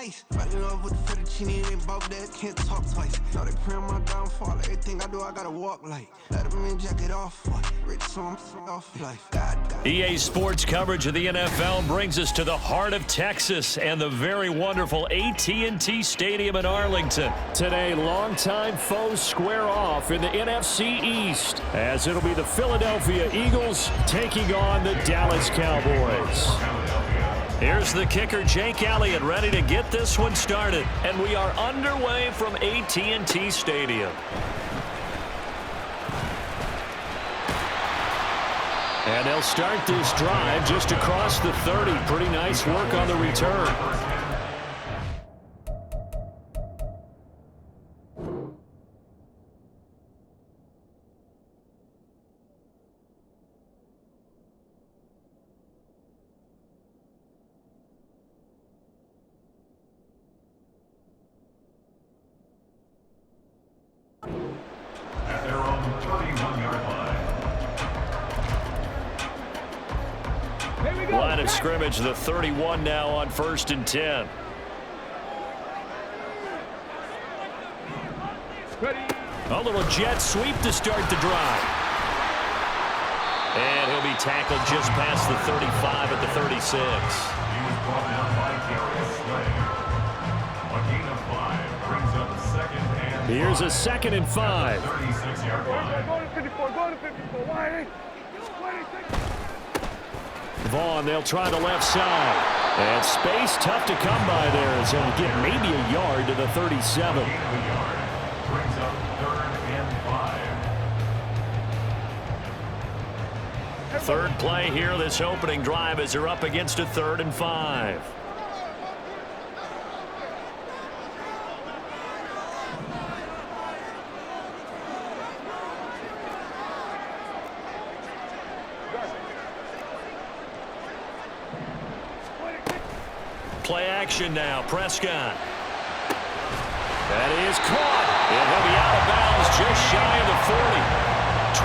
ice. Fell in love with the fettuccine, they both dead, can't talk twice. Know they pray on my downfall, everything I do, I gotta walk like. Let them in, jacket off, rich, so I'm off life. EA Sports coverage of the NFL brings us to the heart of Texas and the very wonderful AT&T Stadium in Arlington. Today, longtime foes square off in the NFC East, as it'll be the Philadelphia Eagles taking on the Dallas Cowboys. Here's the kicker, Jake Elliott, ready to get this one started. And we are underway from AT&T Stadium. And they'll start this drive just across the 30. Pretty nice work on the return. Line of scrimmage, the 31 now on 1st and 10. A little jet sweep to start the drive. And he'll be tackled just past the 35 at the 36. Here's a 2nd and 5. Vaughn, they'll try the left side. And space tough to come by there as he'll get maybe a yard to the 37. Third play here, this opening drive, as they're up against a 3rd and 5. Play action now, Prescott. That is caught. And he'll be out of bounds just shy of the 40.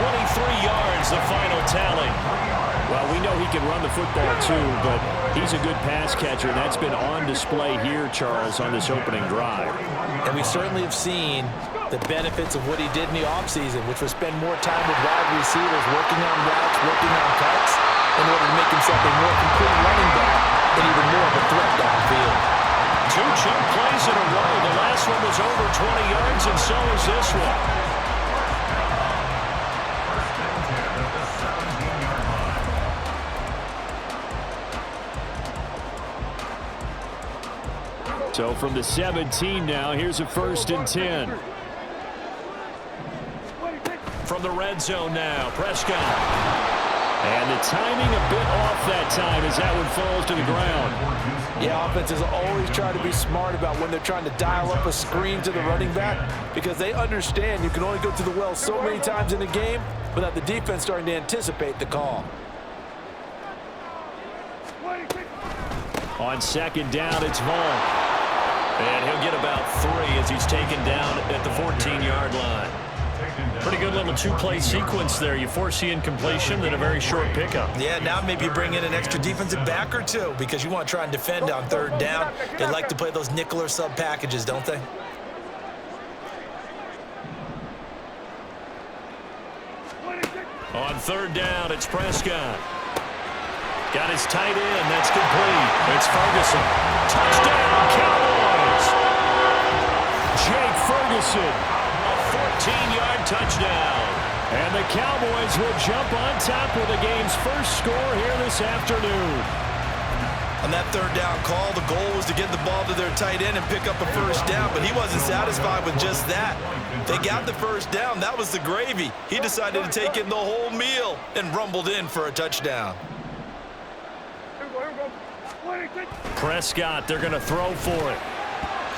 23 yards, the final tally. Well, we know he can run the football too, but he's a good pass catcher. That's been on display here, Charles, on this opening drive. And we certainly have seen the benefits of what he did in the offseason, which was spend more time with wide receivers, working on routes, working on cuts, in order to make himself a more complete running back and even more of a threat downfield. 2 chunk plays in a row. The last one was over 20 yards, and so is this one. So from the 17 now, here's a 1st and 10. From the red zone now, Prescott. And the timing a bit off that time as that one falls to the ground. Yeah, offenses always try to be smart about when they're trying to dial up a screen to the running back, because they understand you can only go to the well so many times in a game without the defense starting to anticipate the call. On 2nd down, it's Vaughn. And he'll get about 3 as he's taken down at the 14-yard line. Pretty good little 2-play sequence there. You force the incompletion, then a very short pickup. Yeah, now maybe you bring in an extra defensive back or 2 because you want to try and defend on 3rd down. They like to play those nickel or sub packages, don't they? On 3rd down, it's Prescott. Got his tight end. That's complete. It's Ferguson. Touchdown, Cowboys! Jake Ferguson. 14-yard touchdown. And the Cowboys will jump on top with the game's first score here this afternoon. On that 3rd down call, the goal was to get the ball to their tight end and pick up a 1st down, but he wasn't satisfied with just that. They got the 1st down. That was the gravy. He decided to take in the whole meal and rumbled in for a touchdown. Prescott, they're going to throw for it.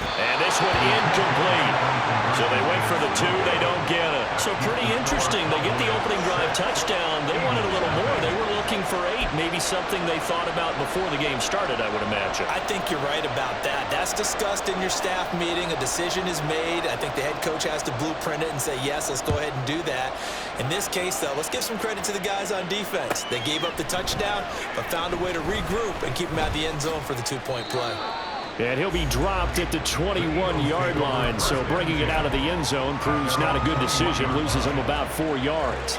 And this one incomplete. So they went for the 2, they don't get it. So pretty interesting. They get the opening drive touchdown. They wanted a little more. They were looking for 8, maybe something they thought about before the game started, I would imagine. I think you're right about that. That's discussed in your staff meeting. A decision is made. I think the head coach has to blueprint it and say, yes, let's go ahead and do that. In this case, though, let's give some credit to the guys on defense. They gave up the touchdown, but found a way to regroup and keep them out of the end zone for the 2-point play. And he'll be dropped at the 21-yard line, so bringing it out of the end zone proves not a good decision, loses him about 4 yards.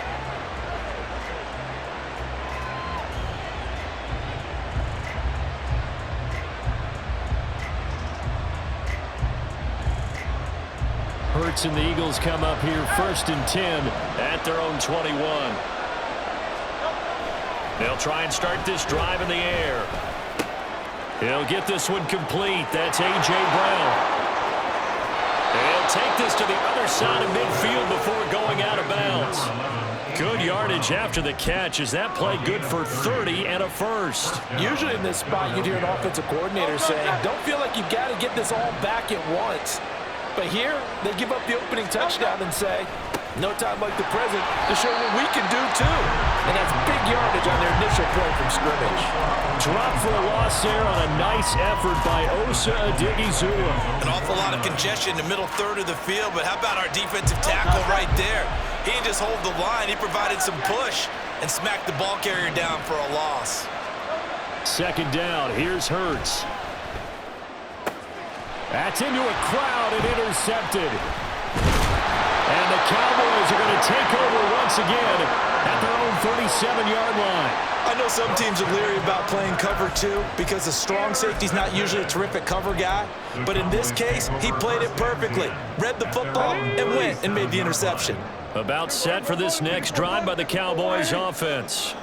Hurts and the Eagles come up here 1st and 10 at their own 21. They'll try and start this drive in the air. He'll get this one complete. That's A.J. Brown. He'll take this to the other side of midfield before going out of bounds. Good yardage after the catch. Is that play good for 30 and a first? Usually in this spot, you'd hear an offensive coordinator saying, don't feel like you've got to get this all back at once. But here, they give up the opening touchdown and say, no time like the present to show what we can do too. And that's big yardage on their initial play from scrimmage. Drop for a loss there on a nice effort by Osa Odighizuwa. An awful lot of congestion in the middle third of the field, but how about our defensive tackle right there? He didn't just hold the line, he provided some push and smacked the ball carrier down for a loss. 2nd down, here's Hurts. That's into a crowd and intercepted. And the Cowboys are going to take over once again at their own 37-yard line. I know some teams are leery about playing cover 2 because the strong safety's not usually a terrific cover guy. But in this case, he played it perfectly. Read the football and went and made the interception. About set for this next drive by the Cowboys offense.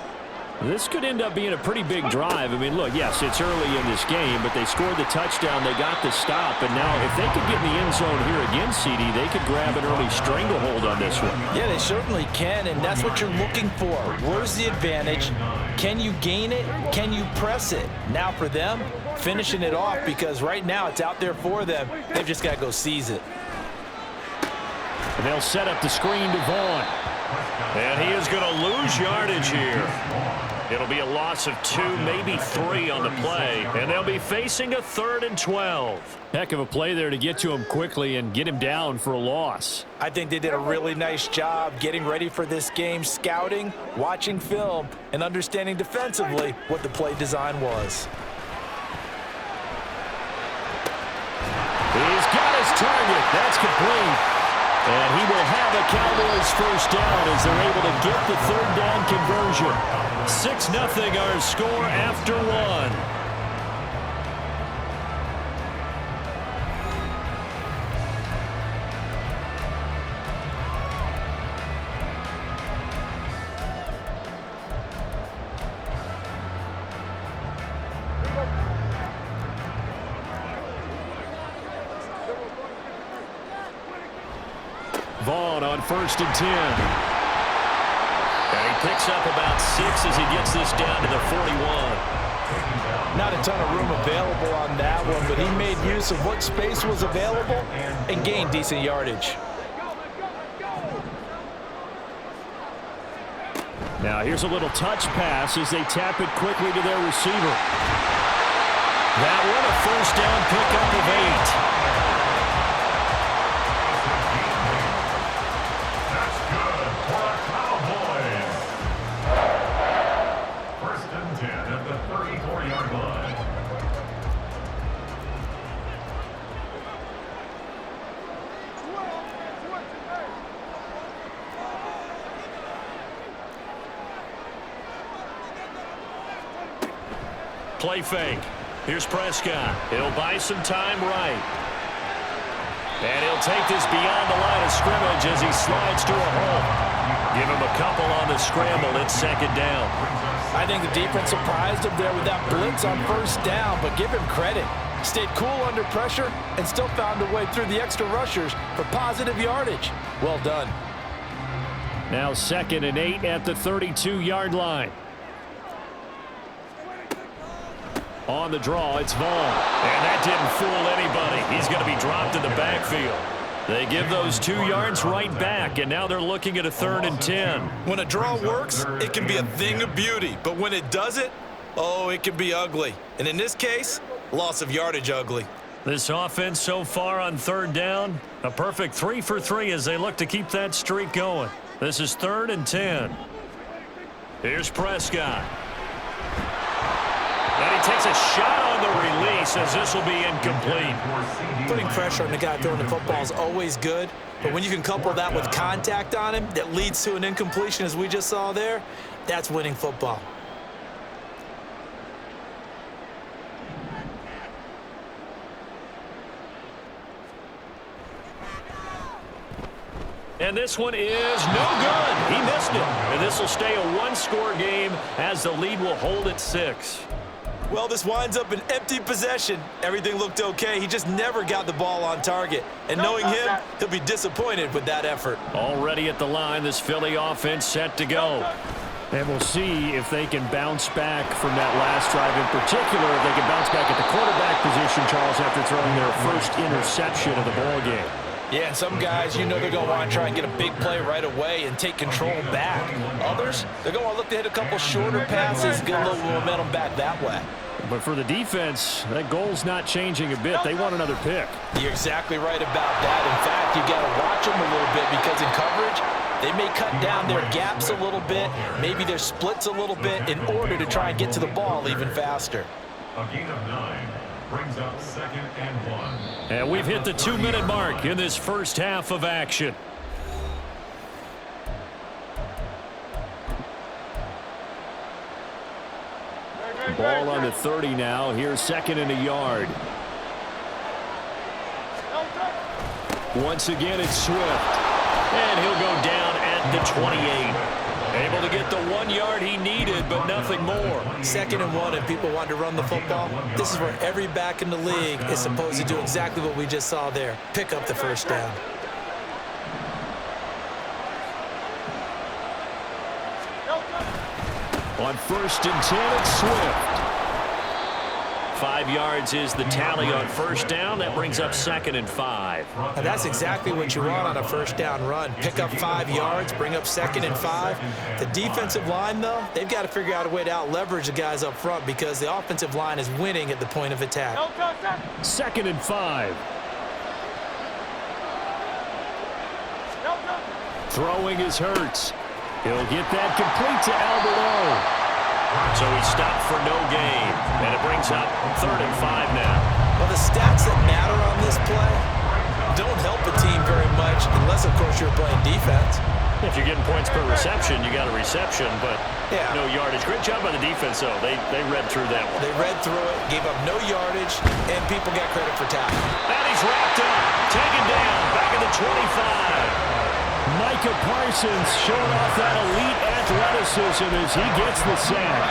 This could end up being a pretty big drive. I mean, look, yes, it's early in this game, but they scored the touchdown. They got the stop. And now if they could get in the end zone here again, CD, they could grab an early stranglehold on this one. Yeah, they certainly can, and that's what you're looking for. Where's the advantage? Can you gain it? Can you press it? Now for them, finishing it off, because right now it's out there for them. They've just got to go seize it. And they'll set up the screen to Vaughn. And he is going to lose yardage here. It'll be a loss of 2, maybe 3 on the play. And they'll be facing a 3rd and 12. Heck of a play there to get to him quickly and get him down for a loss. I think they did a really nice job getting ready for this game, scouting, watching film, and understanding defensively what the play design was. He's got his target. That's complete. And he will have a Cowboys first down as they're able to get the 3rd down conversion. 6-0 our score after 1. Vaughn on 1st and 10. And he picks up about 6 as he gets this down to the 41. Not a ton of room available on that one, but he made use of what space was available and gained decent yardage. Now here's a little touch pass as they tap it quickly to their receiver. That one a first down pickup of 8. Play fake. Here's Prescott. He'll buy some time right. And he'll take this beyond the line of scrimmage as he slides to a hole. Give him a couple on the scramble. It's 2nd down. I think the defense surprised him there with that blitz on 1st down, but give him credit. Stayed cool under pressure and still found a way through the extra rushers for positive yardage. Well done. Now 2nd and 8 at the 32-yard line. On the draw, it's Vaughn. And that didn't fool anybody. He's going to be dropped in the backfield. They give those 2 yards right back, and now they're looking at a 3rd and 10. When a draw works, it can be a thing of beauty. But when it doesn't, oh, it can be ugly. And in this case, loss of yardage ugly. This offense so far on 3rd down, a perfect 3 for 3 as they look to keep that streak going. This is 3rd and 10. Here's Prescott. And he takes a shot on And the release, as this will be incomplete. Putting pressure on the guy throwing the football is always good, but when you can couple that with contact on him that leads to an incompletion, as we just saw there, that's winning football. And this one is no good. He missed it. And this will stay a one-score game as the lead will hold at 6. Well, this winds up an empty possession. Everything looked okay. He just never got the ball on target. And knowing him, he'll be disappointed with that effort. Already at the line, this Philly offense set to go. And we'll see if they can bounce back from that last drive in particular. If they can bounce back at the quarterback position, Charles, after throwing their first interception of the ball game. Yeah, and some guys, you know they're going to want to try and get a big play right away and take control back. Others, they're going to look to hit a couple shorter passes, get a little momentum back that way. But for the defense, that goal's not changing a bit. They want another pick. You're exactly right about that. In fact, you got to watch them a little bit because in coverage, they may cut down their gaps a little bit, maybe their splits a little bit in order to try and get to the ball even faster. A gain of 9 brings up 2nd and 1. And we've hit the 2-minute mark in this first half of action. Ball on the 30 now. Here's 2nd and a yard. Once again, it's Swift. And he'll go down at the 28. Able to get the 1 yard he needed, but nothing more. 2nd and 1, and people want to run the football. This is where every back in the league is supposed to do exactly what we just saw there. Pick up the first down. On 1st and 10, it's Swift. 5 yards is the tally on first down. That brings up 2nd and 5. And that's exactly what you want on a first down run. Pick up 5 yards, bring up 2nd and 5. The defensive line, though, they've got to figure out a way to out-leverage the guys up front because the offensive line is winning at the point of attack. 2nd and 5. Throwing is Hurts. He'll get that complete to Alberto. So he stopped for no gain, and it brings up 3rd and 5 now. Well, the stats that matter on this play don't help a team very much unless, of course, you're playing defense. If you're getting points per reception, you got a reception, but no yardage. Great job by the defense, though. They read through that one. They read through it, gave up no yardage, and people got credit for tackling. And he's wrapped up, taken down, back at the 25. Micah Parsons showing off that elite athleticism as he gets the sack.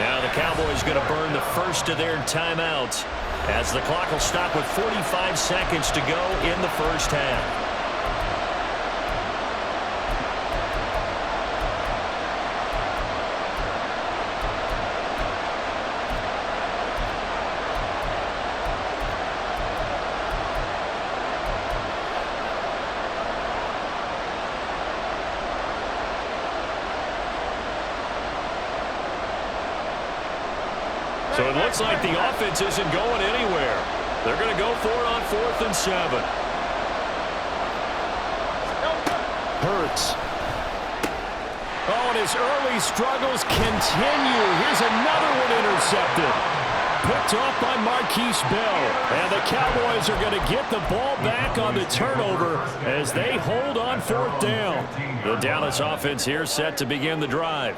Now the Cowboys going to burn the first of their timeouts as the clock will stop with 45 seconds to go in the first half. So it looks like the offense isn't going anywhere. They're going to go for it on 4th and 7. Hurts. Oh, and his early struggles continue. Here's another one intercepted. Picked off by Marquise Bell. And the Cowboys are going to get the ball back on the turnover as they hold on 4th down. The Dallas offense here set to begin the drive.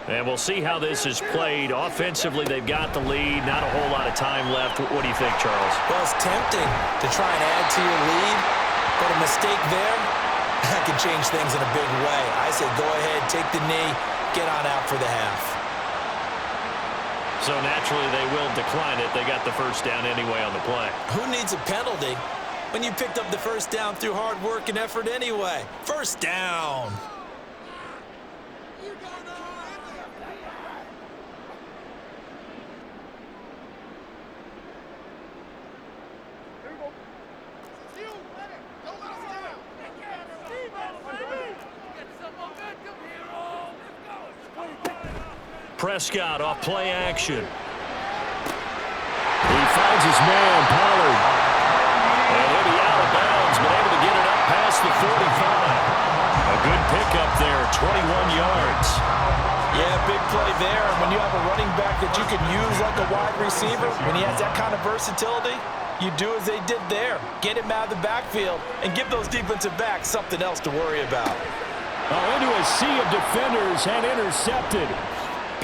And we'll see how this is played. Offensively, they've got the lead. Not a whole lot of time left. What do you think, Charles? Well, it's tempting to try and add to your lead, but a mistake there, that could change things in a big way. I say go ahead, take the knee, get on out for the half. So naturally, they will decline it. They got the first down anyway on the play. Who needs a penalty when you picked up the first down through hard work and effort anyway? First down. Prescott off play action. He finds his man, Pollard. And he'll be out of bounds, but able to get it up past the 45. A good pickup there, 21 yards. Yeah, big play there. When you have a running back that you can use like a wide receiver, when he has that kind of versatility, you do as they did there. Get him out of the backfield and give those defensive backs something else to worry about. Into a sea of defenders and intercepted.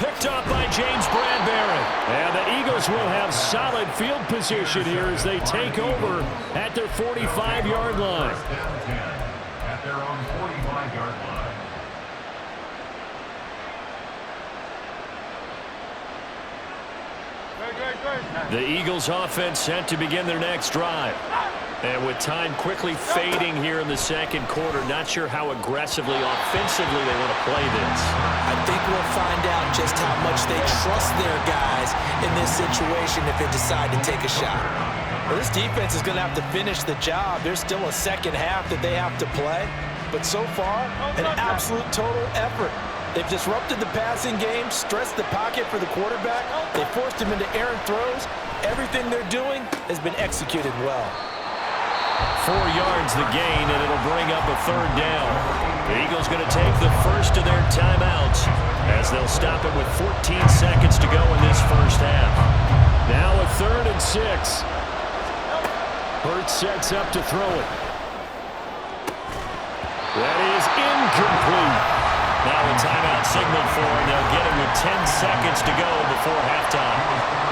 Picked up by James Bradbury. And the Eagles will have solid field position here as they take over at their 45-yard line. Down 10 at their own 45-yard line. The Eagles offense set to begin their next drive. And with time quickly fading here in the second quarter, not sure how aggressively, offensively they want to play this. I think we'll find out just how much they trust their guys in this situation if they decide to take a shot. Well, this defense is going to have to finish the job. There's still a second half that they have to play. But so far, an absolute total effort. They've disrupted the passing game, stressed the pocket for the quarterback. They forced him into errant throws. Everything they're doing has been executed well. 4 yards the gain, and it'll bring up a third down. The Eagles going to take the first of their timeouts as they'll stop it with 14 seconds to go in this first half. Now a 3rd and 6. Hurts sets up to throw it. That is incomplete. Now a timeout signal for him. They'll get him with 10 seconds to go before halftime.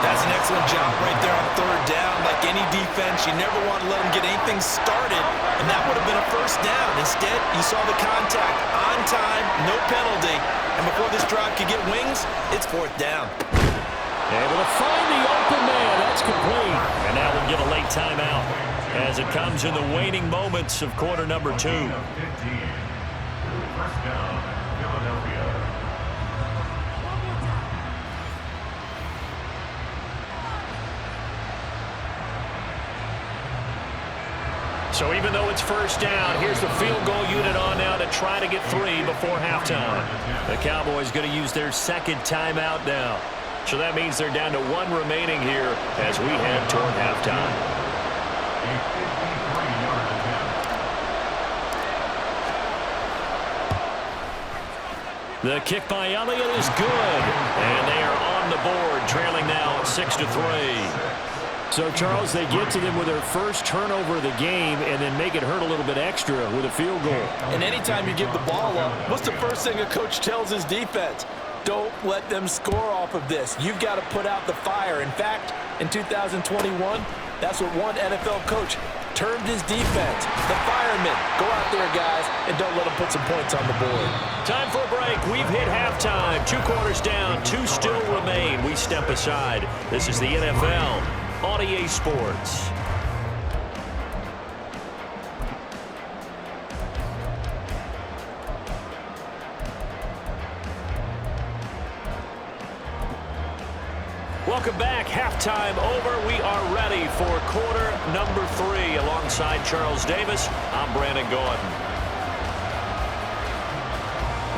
That's an excellent job right there on 3rd down. Like any defense, you never want to let them get anything started, and that would have been a first down. Instead, you saw the contact on time, no penalty, and before this drive could get wings, it's 4th down. Able to find the open man. That's complete. And now we'll get a late timeout as it comes in the waning moments of quarter number 2. 15. First down, Philadelphia. So even though it's first down, here's the field goal unit on now to try to get 3 before halftime. The Cowboys going to use their second timeout now. So that means they're down to 1 remaining here as we head toward halftime. A 53-yard attempt. The kick by Elliott is good. And they are on the board, trailing now 6-3. So, Charles, they get to them with their first turnover of the game and then make it hurt a little bit extra with a field goal. And anytime you give the ball up, what's the first thing a coach tells his defense? Don't let them score off of this. You've got to put out the fire. In fact, in 2021, that's what one NFL coach termed his defense. The firemen. Go out there, guys, and don't let them put some points on the board. Time for a break. We've hit halftime. 2 quarters down. 2 still remain. We step aside. This is the NFL on EA Sports. Welcome back. Halftime over. We are ready for quarter number 3. Alongside Charles Davis, I'm Brandon Gordon.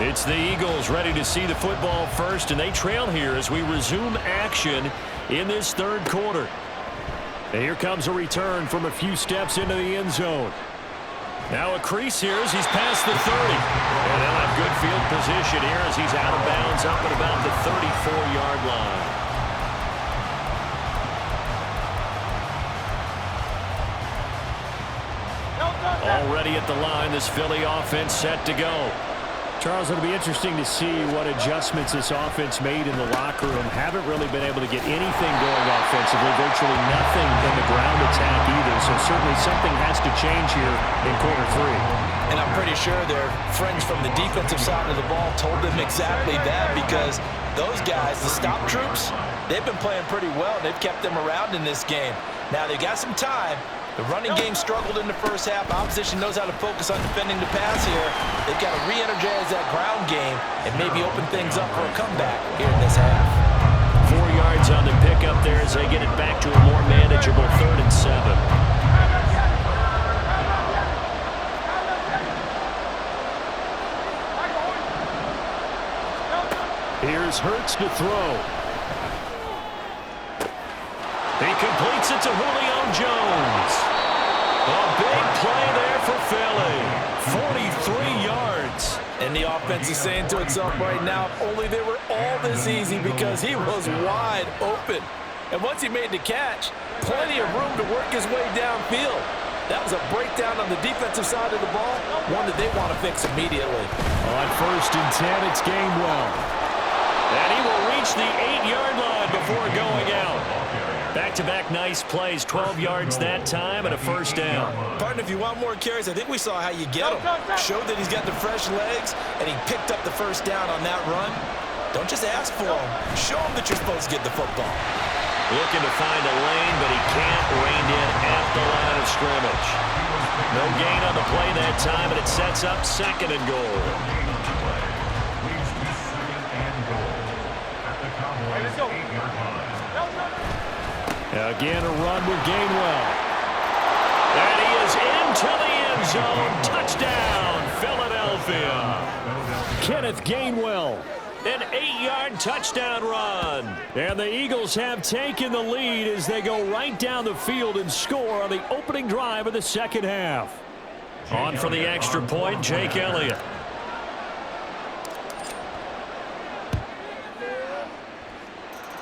It's the Eagles ready to see the football first, and they trail here as we resume action in this 3rd quarter. And here comes a return from a few steps into the end zone. Now a crease here as he's past the 30. And they'll have good field position here as he's out of bounds up at about the 34-yard line. Already at the line, this Philly offense set to go. Charles, it'll be interesting to see what adjustments this offense made in the locker room. Haven't really been able to get anything going offensively, virtually nothing in the ground attack either. So certainly something has to change here in quarter 3. And I'm pretty sure their friends from the defensive side of the ball told them exactly that, because those guys, the stop troops, they've been playing pretty well. They've kept them around in this game. Now they've got some time. The running game struggled in the first half. Opposition knows how to focus on defending the pass here. They've got to re-energize that ground game and maybe open things up for a comeback here in this half. 4 yards on the pickup there as they get it back to a more manageable 3rd and 7. Here's Hurts to throw. He completes it to Julio Jones. A big play there for Philly. 43 yards. And the offense is saying to itself right now, if only they were all this easy, because he was wide open. And once he made the catch, plenty of room to work his way downfield. That was a breakdown on the defensive side of the ball, one that they want to fix immediately. On 1st and 10, it's Gainwell. And he will reach the 8-yard line before going out. Back-to-back nice plays, 12 yards that time and a first down. Partner, if you want more carries, I think we saw how you get him. Showed that he's got the fresh legs, and he picked up the first down on that run. Don't just ask for him. Show him that you're supposed to get the football. Looking to find a lane, but he can't rein in at the line of scrimmage. No gain on the play that time, and it sets up 2nd and goal. Again, a run with Gainwell. And he is into the end zone. Touchdown, Philadelphia. Kenneth Gainwell. An 8-yard touchdown run. And the Eagles have taken the lead as they go right down the field and score on the opening drive of the second half. On for the extra point, Jake Elliott.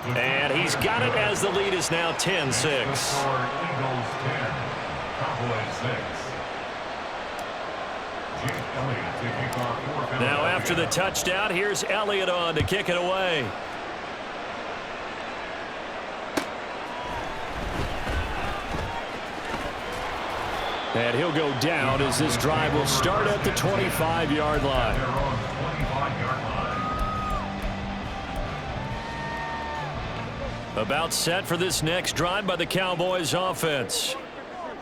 And he's got it as the lead is now 10-6. Now after the touchdown, here's Elliott on to kick it away. And he'll go down as this drive will start at the 25-yard line. About set for this next drive by the Cowboys offense.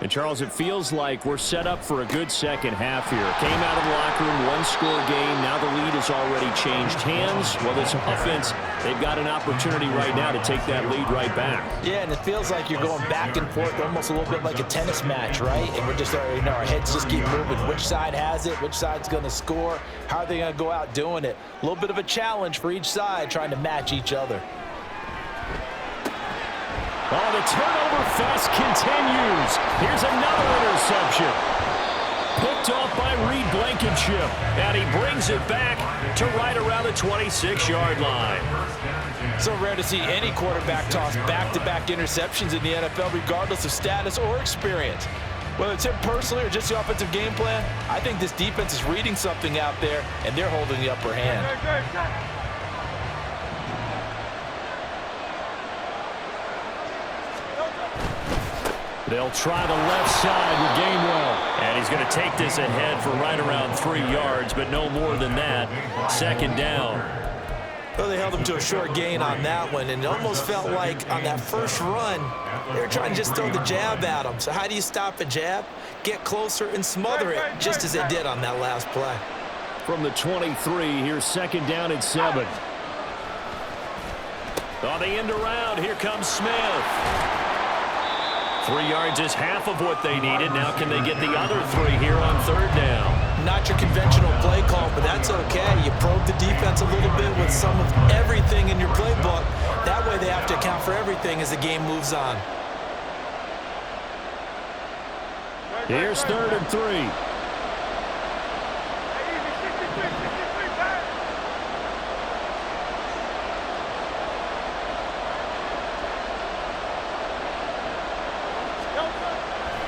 And, Charles, it feels like we're set up for a good second half here. Came out of the locker room, one-score game. Now the lead has already changed hands. Well, this offense, they've got an opportunity right now to take that lead right back. Yeah, and it feels like you're going back and forth, almost a little bit like a tennis match, right? And we're just, our heads just keep moving. Which side has it? Which side's going to score? How are they going to go out doing it? A little bit of a challenge for each side, trying to match each other. Oh, the turnover fest continues. Here's another interception. Picked off by Reed Blankenship. And he brings it back to right around the 26-yard line. So rare to see any quarterback toss back-to-back interceptions in the NFL, regardless of status or experience. Whether it's him personally or just the offensive game plan, I think this defense is reading something out there, and they're holding the upper hand. They'll try the left side with Gainwell. And he's going to take this ahead for right around 3 yards, but no more than that. 2nd down. Well, they held him to a short gain on that one, and it almost felt like on that first run, they were trying to just throw the jab at him. So how do you stop a jab? Get closer and smother it, just as they did on that last play. From the 23, here's 2nd down and 7. On the end around, here comes Smith. 3 yards is half of what they needed. Now can they get the other 3 here on 3rd down? Not your conventional play call, but that's okay. You probe the defense a little bit with some of everything in your playbook. That way they have to account for everything as the game moves on. Here's 3rd and 3.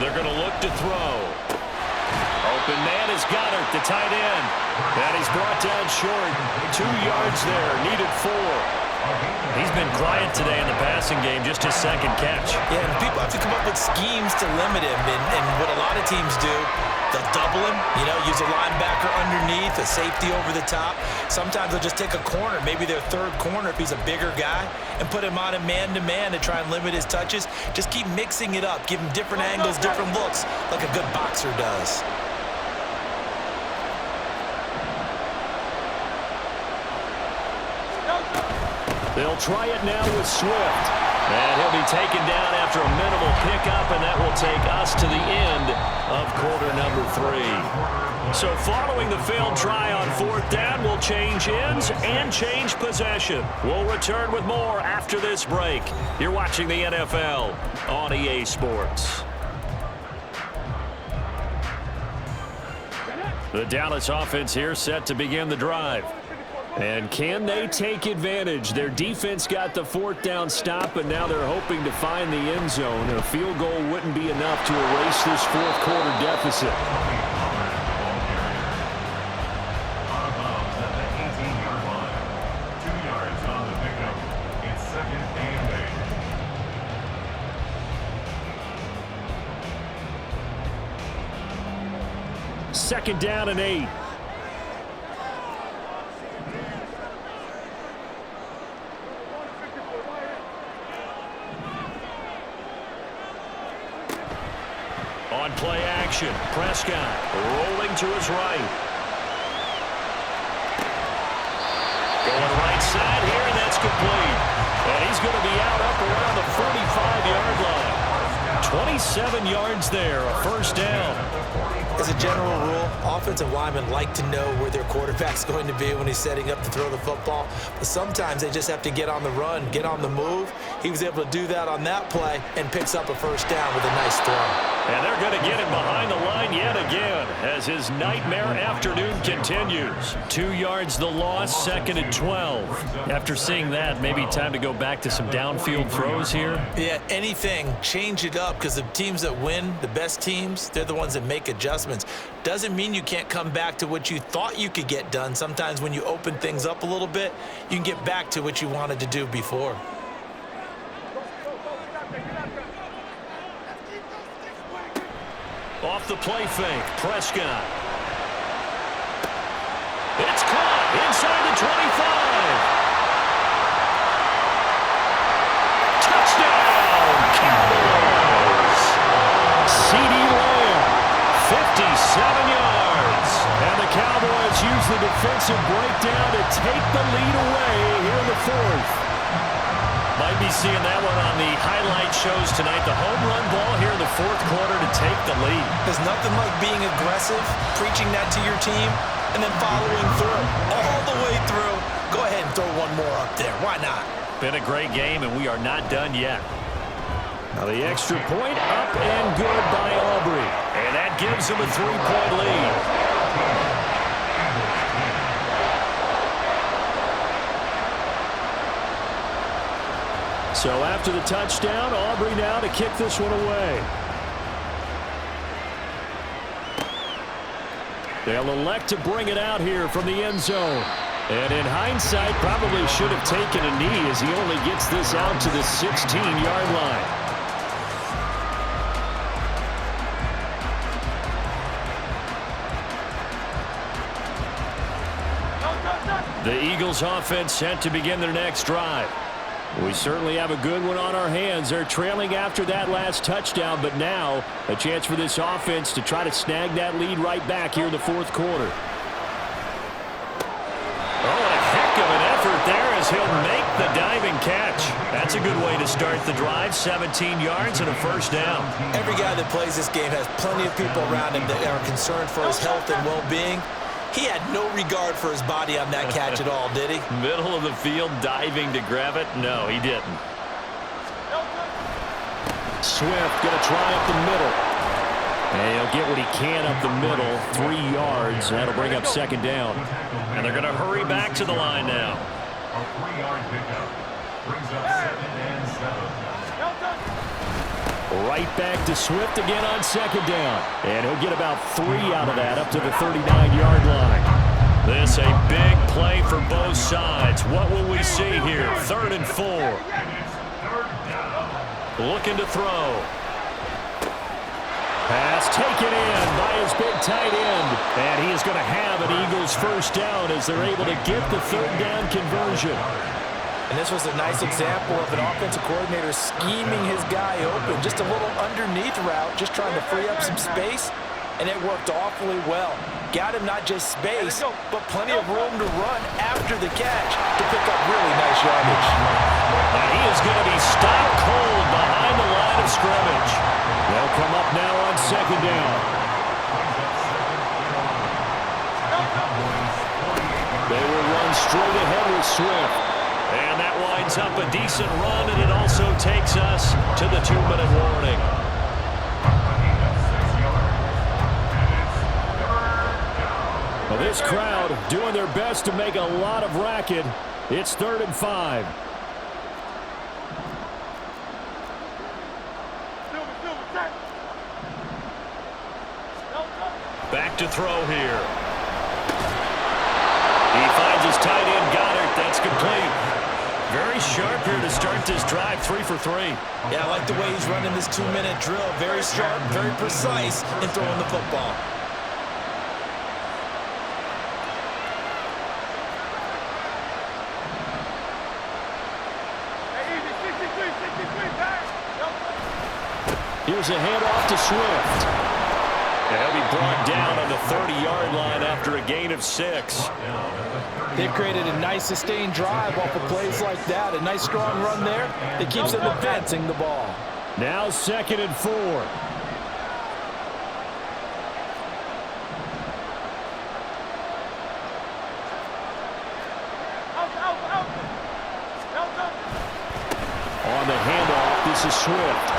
They're going to look to throw. Open man is Goddard, the tight end. And he's brought down short. 2 yards there, needed 4. He's been quiet today in the passing game, just his 2nd catch. Yeah, and people have to come up with schemes to limit him. And what a lot of teams do, they'll double him, use a linebacker underneath, a safety over the top. Sometimes they'll just take a corner, maybe their 3rd corner if he's a bigger guy, and put him on a man-to-man to try and limit his touches. Just keep mixing it up, give him different angles, different looks, like a good boxer does. They'll try it now with Swift. And he'll be taken down after a minimal pickup, and that will take us to the end of quarter number 3. So following the failed try on 4th down, we'll change ends and change possession. We'll return with more after this break. You're watching the NFL on EA Sports. The Dallas offense here set to begin the drive. And can they take advantage? Their defense got the fourth down stop, but now they're hoping to find the end zone. A field goal wouldn't be enough to erase this fourth quarter deficit. Out of bounds at the 18-yard line. 2 yards on the pickup. It's second and 8. Second down and 8. On play action, Prescott rolling to his right. Going right side here, and that's complete. And he's going to be out up around the 45-yard line. 27 yards there, a first down. As a general rule, offensive linemen like to know where their quarterback's going to be when he's setting up to throw the football. But sometimes they just have to get on the run, get on the move. He was able to do that on that play and picks up a first down with a nice throw. And they're going to get him behind the line yet again as his nightmare afternoon continues. 2 yards the loss, second and 12. After seeing that, maybe time to go back to some downfield throws here. Yeah, anything, change it up, because the teams that win, the best teams, they're the ones that make adjustments. Doesn't mean you can't come back to what you thought you could get done. Sometimes when you open things up a little bit, you can get back to what you wanted to do before. Off the play fake, Prescott. It's caught inside the 25. Touchdown, Cowboys. C.D. Lamb, 57 yards. And the Cowboys use the defensive breakdown to take the lead away here in the fourth. Might be seeing that one on the highlight shows tonight. The home run ball here in the fourth quarter to take the lead. There's nothing like being aggressive, preaching that to your team, and then following through. All the way through. Go ahead and throw one more up there. Why not? Been a great game, and we are not done yet. Now the extra point up and good by Aubrey. And that gives him a 3-point lead. So after the touchdown, Aubrey now to kick this one away. They'll elect to bring it out here from the end zone. And in hindsight, probably should have taken a knee as he only gets this out to the 16-yard line. The Eagles offense set to begin their next drive. We certainly have a good one on our hands. They're trailing after that last touchdown, but now a chance for this offense to try to snag that lead right back here in the fourth quarter. Oh, a heck of an effort there as he'll make the diving catch. That's a good way to start the drive. 17 yards and a first down. Every guy that plays this game has plenty of people around him that are concerned for his health and well-being. He had no regard for his body on that catch at all, did he? Middle of the field, diving to grab it? No, he didn't. Swift going to try up the middle. And he'll get what he can up the middle. 3 yards. That'll bring up second down. And they're going to hurry back to the line now. A 3-yard pickup brings up second and 7. Right back to Swift again on second down. And he'll get about 3 out of that up to the 39-yard line. This a big play for both sides. What will we see here? 3rd and 4. Looking to throw. Pass taken in by his big tight end. And he is going to have an Eagles first down as they're able to get the 3rd down conversion. And this was a nice example of an offensive coordinator scheming his guy open. Just a little underneath route, just trying to free up some space, and it worked awfully well. Got him not just space, but plenty of room to run after the catch to pick up really nice yardage. And he is going to be stopped cold behind the line of scrimmage. They'll come up now on second down. They will run straight ahead with Swift. And that winds up a decent run, and it also takes us to the 2-minute warning. Well, this crowd doing their best to make a lot of racket. It's 3rd and 5. Back to throw here. He finds his tight end, Goddard. That's complete. Very sharp here to start this drive, 3 for 3. Yeah, I like the way he's running this 2-minute drill. Very sharp, very precise in throwing the football. Here's a handoff to Swift. He'll be brought down on the 30-yard line after a gain of 6. They've created a nice sustained drive off of plays like that. A nice strong run there that keeps them advancing the ball. Now 2nd and 4. On the handoff, this is Swift.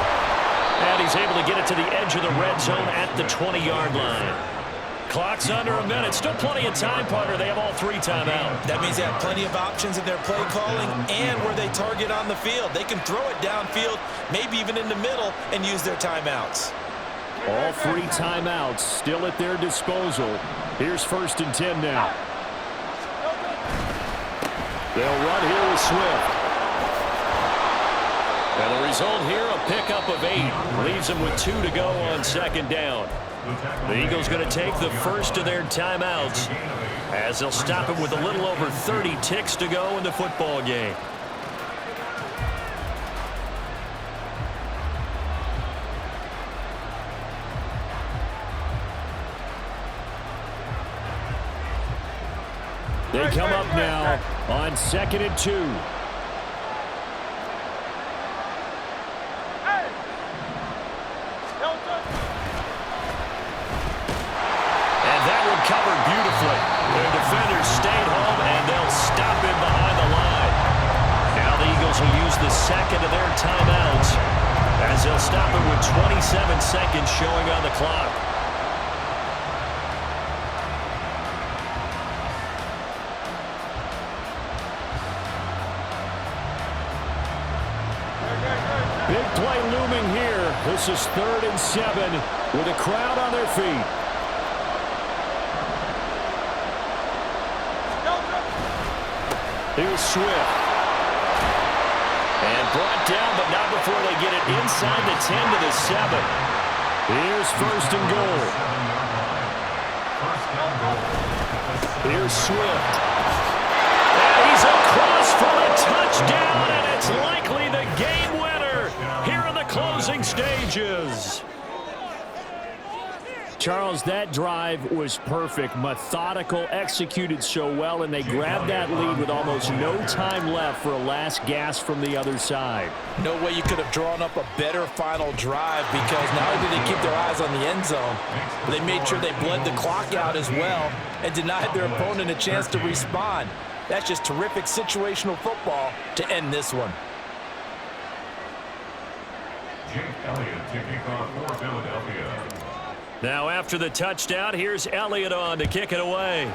And he's able to get it to the edge of the red zone at the 20-yard line. Clock's under a minute. Still plenty of time, partner. They have all 3 timeouts. That means they have plenty of options in their play calling and where they target on the field. They can throw it downfield, maybe even in the middle, and use their timeouts. All 3 timeouts still at their disposal. Here's 1st and 10 now. They'll run here with Swift. And the result here, a pickup of 8. Leaves them with 2 to go on 2nd down. The Eagles going to take the first of their timeouts as they'll stop him with a little over 30 ticks to go in the football game. They come up now on 2nd and 2. Covered beautifully. Their defenders stayed home, and they'll stop him behind the line. Now the Eagles will use the 2nd of their timeouts as they'll stop him with 27 seconds showing on the clock. Big play looming here. This is 3rd and 7 with a crowd on their feet. Here's Swift. And brought down, but not before they get it inside the 10 to the 7. Here's 1st and goal. Here's Swift. And he's across for a touchdown, and it's likely the game winner here in the closing stages. Charles, that drive was perfect, methodical, executed so well, and they grabbed that lead with almost no time left for a last gasp from the other side. No way you could have drawn up a better final drive, because not only did they keep their eyes on the end zone, but they made sure they bled the clock out as well and denied their opponent a chance to respond. That's just terrific situational football to end this one. Jake Elliott taking off for Philadelphia. Now after the touchdown, here's Elliott on to kick it away.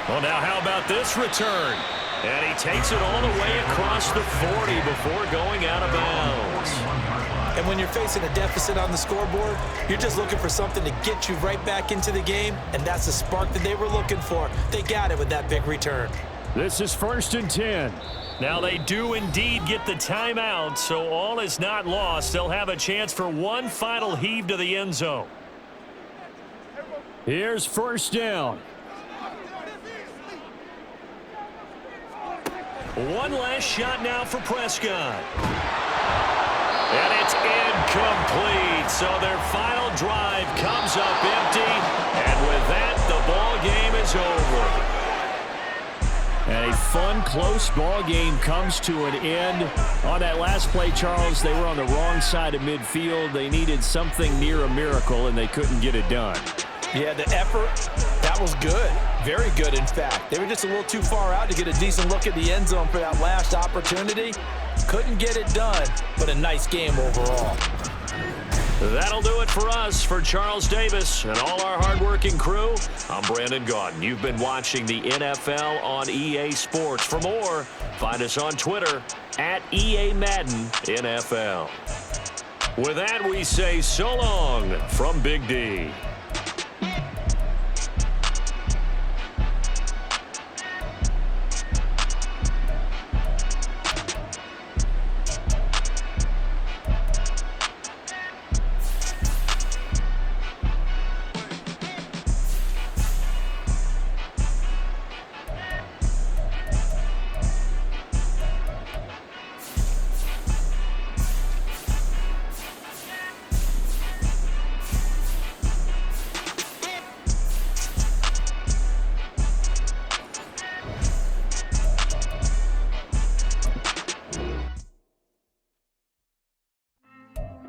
Well, now how about this return? And he takes it all the way across the 40 before going out of bounds. And when you're facing a deficit on the scoreboard, you're just looking for something to get you right back into the game, and that's the spark that they were looking for. They got it with that big return. This is 1st and 10. Now they do indeed get the timeout, so all is not lost. They'll have a chance for one final heave to the end zone. Here's 1st down. One last shot now for Prescott. And it's incomplete. So their final drive comes up empty. And with that, the ball game is over. And a fun, close ball game comes to an end. On that last play, Charles, they were on the wrong side of midfield. They needed something near a miracle, and they couldn't get it done. Yeah, the effort, that was good. Very good, in fact. They were just a little too far out to get a decent look at the end zone for that last opportunity. Couldn't get it done, but a nice game overall. That'll do it for us. For Charles Davis and all our hardworking crew, I'm Brandon Gaudin. You've been watching the NFL on EA Sports. For more, find us on Twitter at EA Madden NFL. With that, we say so long from Big D.